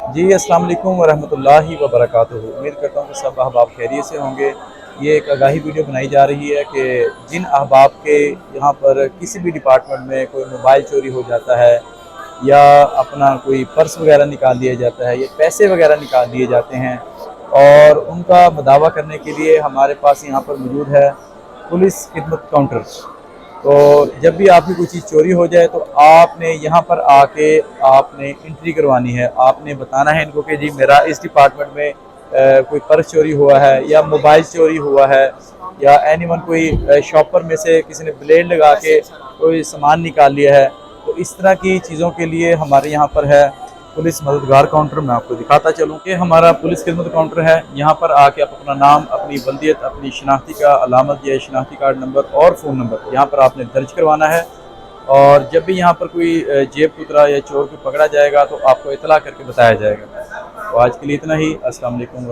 जी, अस्सलाम वालेकुम वरहमतुल्लाहि वबरकातुहू। उम्मीद करता हूँ कि सब अहबाब खैरियत से होंगे। ये एक आगाही वीडियो बनाई जा रही है कि जिन अहबाब के यहाँ पर किसी भी डिपार्टमेंट में कोई मोबाइल चोरी हो जाता है या अपना कोई पर्स वगैरह निकाल दिया जाता है या पैसे वगैरह निकाल दिए जाते हैं, और उनका मदावा करने के लिए हमारे पास यहाँ पर मौजूद है पुलिस खिदमत काउंटर। तो जब भी आपकी कोई चीज़ चोरी हो जाए तो आपने यहाँ पर आके आपने एंट्री करवानी है। आपने बताना है इनको कि जी मेरा इस डिपार्टमेंट में कोई पर्स चोरी हुआ है या मोबाइल चोरी हुआ है, या एनीवन कोई शॉपर में से किसी ने ब्लेड लगा के कोई सामान निकाल लिया है। तो इस तरह की चीज़ों के लिए हमारे यहाँ पर है पुलिस मददगार काउंटर। मैं आपको दिखाता चलूँ, ये हमारा पुलिस खिदमत काउंटर है। यहाँ पर आके आप अपना नाम, अपनी बल्दियत, अपनी शनाख्ती का अलामत या शनाख्ती कार्ड नंबर और फ़ोन नंबर यहाँ पर आपने दर्ज करवाना है। और जब भी यहाँ पर कोई जेब कुतरा या चोर को पकड़ा जाएगा तो आपको इतला करके बताया जाएगा। तो आज के लिए इतना ही। अस्सलाम वालेकुम।